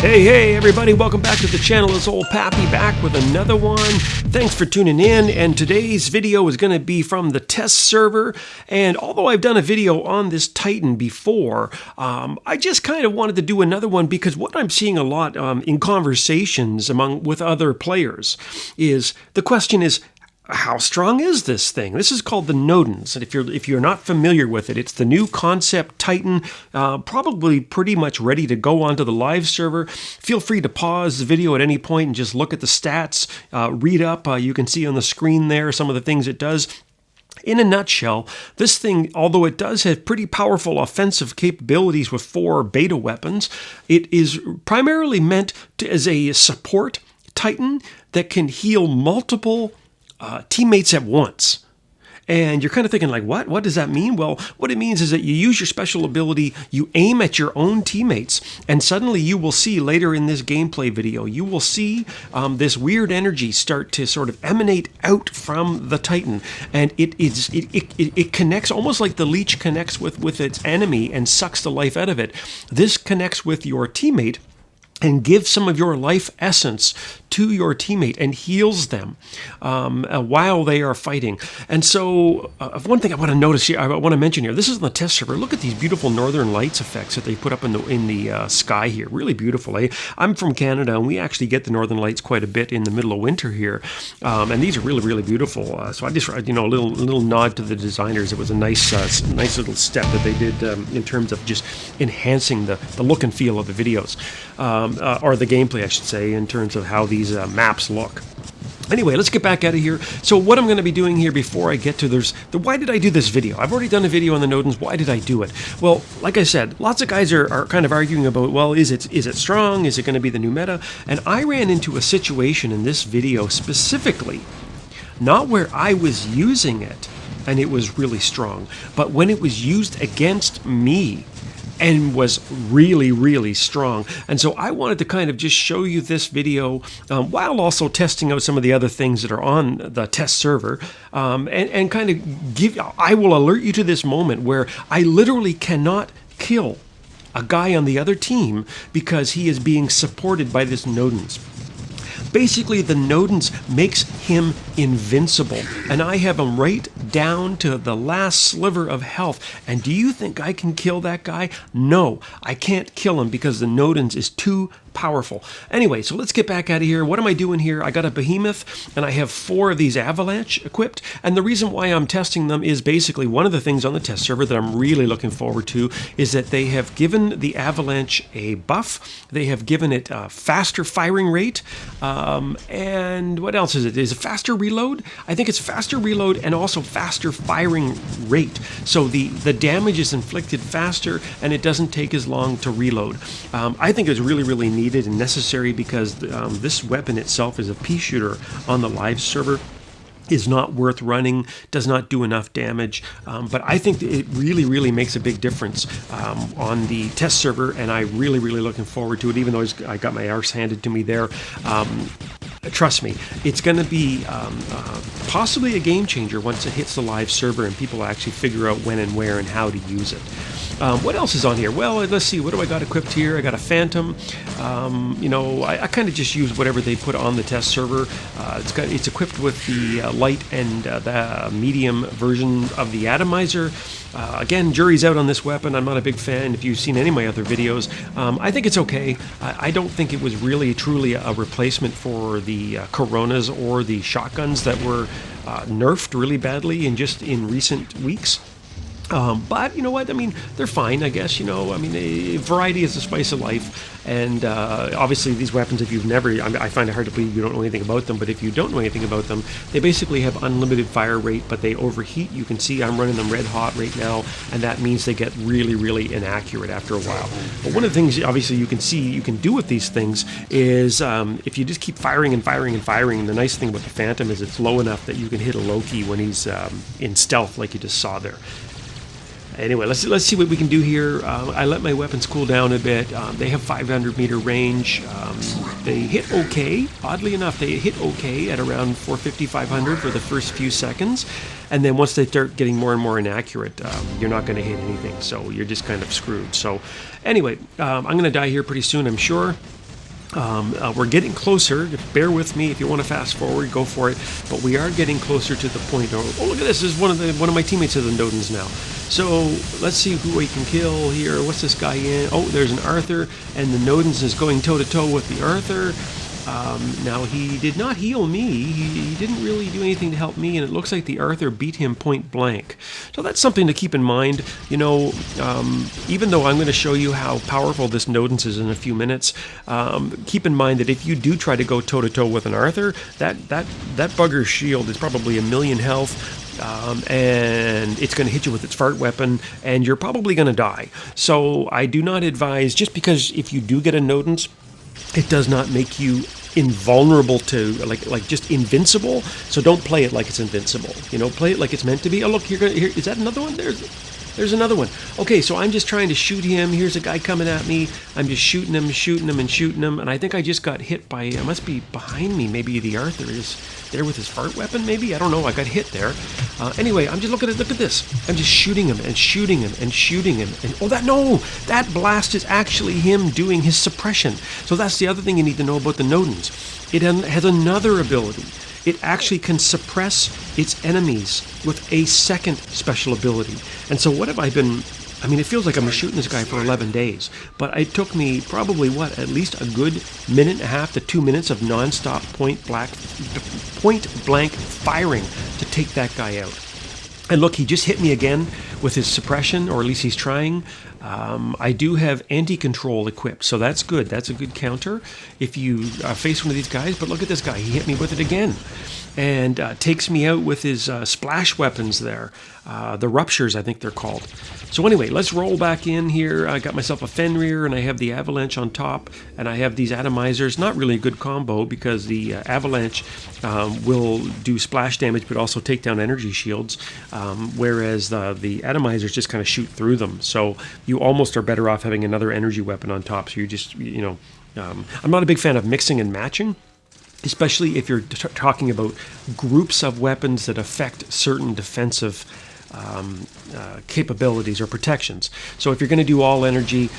Hey everybody, welcome back to the channel. It's old Pappy back with another one. Thanks for tuning in, and today's video is going to be from the test server. And although I've done a video on this Titan before, I just kind of wanted to do another one because what I'm seeing a lot in conversations with other players is the question is, how strong is this thing? This is called the Nodens, and if you're not familiar with it, it's the new concept Titan, probably pretty much ready to go onto the live server. Feel free to pause the video at any point and just look at the stats, read up. You can see on the screen there some of the things it does. In a nutshell, this thing, although it does have pretty powerful offensive capabilities with 4 beta weapons, it is primarily meant as a support Titan that can heal multiple teammates at once. And you're kind of thinking like, what does that mean? Well, what it means is that you use your special ability, you aim at your own teammates, and suddenly you will see later in this gameplay video, you will see this weird energy start to sort of emanate out from the Titan, and it connects almost like the leech connects with its enemy and sucks the life out of it. This connects with your teammate and gives some of your life essence to your teammate and heals them while they are fighting. And so one thing I want to notice here, I want to mention here, this is on the test server. Look at these beautiful northern lights effects that they put up in the sky here. Really beautiful, eh? I'm from Canada, and we actually get the northern lights quite a bit in the middle of winter here. And these are really, really beautiful. So I just, a little nod to the designers. It was a nice little step that they did in terms of just enhancing the look and feel of the videos. Or the gameplay, I should say, in terms of how these maps look. Anyway, let's get back out of here. So what I'm going to be doing here before I get to why did I do this video? I've already done a video on the Nodens. Why did I do it? Well, like I said, lots of guys are kind of arguing about, well, is it strong? Is it going to be the new meta? And I ran into a situation in this video specifically, not where I was using it and it was really strong, but when it was used against me and was really, really strong. And so I wanted to kind of just show you this video while also testing out some of the other things that are on the test server, and kind of I will alert you to this moment where I literally cannot kill a guy on the other team because he is being supported by this Nodens. Basically, the Nodens makes him invincible, and I have him right down to the last sliver of health. And do you think I can kill that guy? No, I can't kill him because the Nodens is too powerful. Anyway, so let's get back out of here. What am I doing here? I got a behemoth, and I have 4 of these Avalanche equipped, and the reason why I'm testing them is basically one of the things on the test server that I'm really looking forward to is that they have given the Avalanche a buff. They have given it a faster firing rate, and what else is it? Is it faster reload? I think it's faster reload and also faster firing rate. So the damage is inflicted faster, and it doesn't take as long to reload. I think it's really, really needed and necessary because this weapon itself is a pea shooter on the live server. Is not worth running, does not do enough damage, but I think it really, really makes a big difference on the test server, and I'm really, really looking forward to it, even though I got my arse handed to me there. Trust me, it's going to be possibly a game changer once it hits the live server and people actually figure out when and where and how to use it. What else is on here? Well, let's see. What do I got equipped here? I got a Phantom. I kind of just use whatever they put on the test server. It's equipped with the light and the medium version of the atomizer. Again, jury's out on this weapon. I'm not a big fan. If you've seen any of my other videos, I think it's okay. I don't think it was really truly a replacement for the Coronas or the shotguns that were nerfed really badly in recent weeks. But you know what? I mean, they're fine, I guess. Variety is the spice of life. And obviously, these weapons, if you've never, I find it hard to believe you don't know anything about them. But if you don't know anything about them, they basically have unlimited fire rate, but they overheat. You can see I'm running them red hot right now, and that means they get really, really inaccurate after a while. But one of the things, obviously, you can see you can do with these things is if you just keep firing and firing and firing. The nice thing about the Phantom is it's low enough that you can hit a Loki when he's in stealth, like you just saw there. Anyway, let's see what we can do here. I let my weapons cool down a bit. They have 500-meter range. They hit okay. Oddly enough, they hit okay at around 450, 500 for the first few seconds. And then once they start getting more and more inaccurate, you're not going to hit anything. So you're just kind of screwed. So anyway, I'm going to die here pretty soon, I'm sure. We're getting closer. Bear with me. If you want to fast forward, go for it. But we are getting closer to the point. Oh, look at this! This is one of my teammates of the Nodens now. So let's see who we can kill here. What's this guy in? Oh, there's an Arthur, and the Nodens is going toe to toe with the Arthur. Now, he did not heal me. He didn't really do anything to help me, and it looks like the Arthur beat him point blank. So that's something to keep in mind. You know, even though I'm going to show you how powerful this Nodens is in a few minutes, keep in mind that if you do try to go toe-to-toe with an Arthur, that bugger's shield is probably 1,000,000 health. And it's going to hit you with its fart weapon, and you're probably going to die. So I do not advise, just because if you do get a Nodens, it does not make you invulnerable to, like just invincible. So don't play it like it's invincible. You know, play it like it's meant to be. Oh, look, here is that another one? There's another one. Okay, so I'm just trying to shoot him. Here's a guy coming at me. I'm just shooting him, and I think I just got hit by, it must be behind me. Maybe the Arthur is there with his fart weapon, maybe? I don't know. I got hit there. Anyway, I'm just looking at, look at this. I'm just shooting him and shooting him and shooting him. And that blast is actually him doing his suppression. So that's the other thing you need to know about the Nodens. It has another ability. It actually can suppress its enemies with a second special ability. And so what have I been... I mean, it feels like I'm shooting this guy for 11 days, but it took me probably, at least a good minute and a half to 2 minutes of nonstop point blank firing to take that guy out. And look, he just hit me again with his suppression, or at least he's trying. I do have anti-control equipped, so that's good. That's a good counter if you face one of these guys. But look at this guy. He hit me with it again. And takes me out with his splash weapons there. The ruptures, I think they're called. So anyway, let's roll back in here. I got myself a Fenrir, and I have the Avalanche on top, and I have these atomizers. Not really a good combo, because the Avalanche will do splash damage, but also take down energy shields, whereas the atomizers just kind of shoot through them. So you almost are better off having another energy weapon on top. So you just, you know, I'm not a big fan of mixing and matching, especially if you're talking about groups of weapons that affect certain defensive capabilities or protections. So if you're going to do all energy,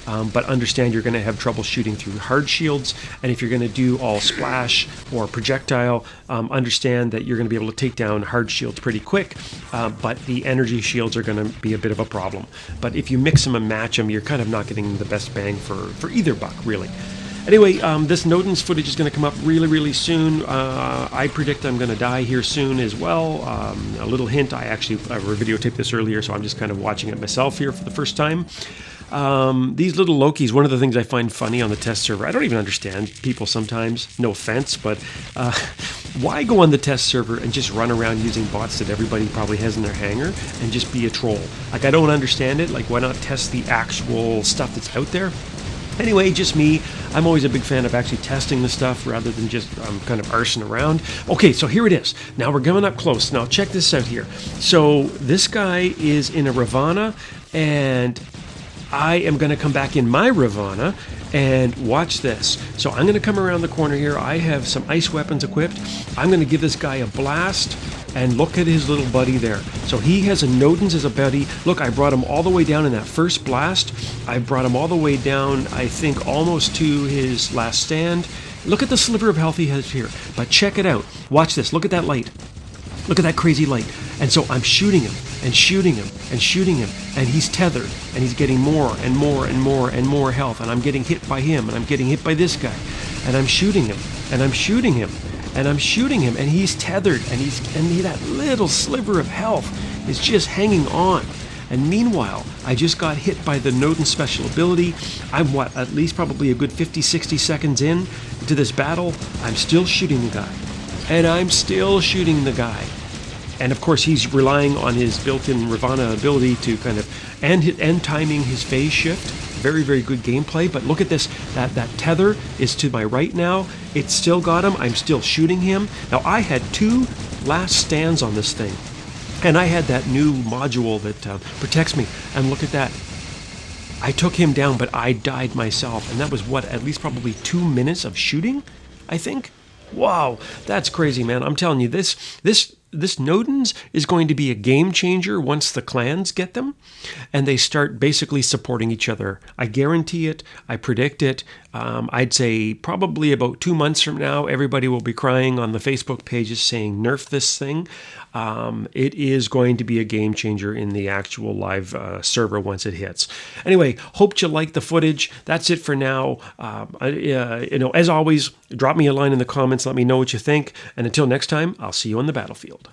but understand you're going to have trouble shooting through hard shields. And if you're going to do all splash or projectile, understand that you're going to be able to take down hard shields pretty quick, but the energy shields are going to be a bit of a problem. But if you mix them and match them, you're kind of not getting the best bang for either buck, really. Anyway, this Nodens footage is going to come up really, really soon. I predict I'm going to die here soon as well. A little hint, I videotaped this earlier, so I'm just kind of watching it myself here for the first time. These little Lokis, one of the things I find funny on the test server, I don't even understand people sometimes, no offense, but why go on the test server and just run around using bots that everybody probably has in their hangar and just be a troll? Like, I don't understand it. Like, why not test the actual stuff that's out there? Anyway, just me. I'm always a big fan of actually testing the stuff rather than just kind of arsing around. Okay, so here it is. Now we're coming up close. Now check this out here. So this guy is in a Ravana, and I am going to come back in my Ravana, and watch this. So I'm going to come around the corner here. I have some ice weapons equipped. I'm going to give this guy a blast, and look at his little buddy there. So he has a Nodens as a buddy. Look, I brought him all the way down in that first blast. I brought him all the way down, I think, almost to his last stand. Look at the sliver of health he has here. But check it out. Watch this. Look at that light. Look at that crazy light. And so I'm shooting him and shooting him and shooting him, and he's tethered, and he's getting more and more and more and more health, and I'm getting hit by him, and I'm getting hit by this guy, and I'm shooting him, and I'm shooting him, and I'm shooting him, and he's tethered, and that little sliver of health is just hanging on. And meanwhile, I just got hit by the Nodens special ability. I'm at least probably a good 50-60 seconds into this battle. I'm still shooting the guy, and I'm still shooting the guy. And of course, he's relying on his built-in Ravana ability to kind of and timing his phase shift. Very, very good gameplay. But look at this. That tether is to my right now. It's still got him. I'm still shooting him. Now, I had 2 last stands on this thing, and I had that new module that protects me. And look at that. I took him down, but I died myself. And that was, at least probably 2 minutes of shooting, I think? Wow, that's crazy, man. I'm telling you, this Nodens is going to be a game changer once the clans get them and they start basically supporting each other. I guarantee it. I predict it. I'd say probably about 2 months from now, everybody will be crying on the Facebook pages saying, nerf this thing. It is going to be a game changer in the actual live server once it hits. Anyway, hope you like the footage. That's it for now. As always, drop me a line in the comments. Let me know what you think. And until next time, I'll see you on the battlefield.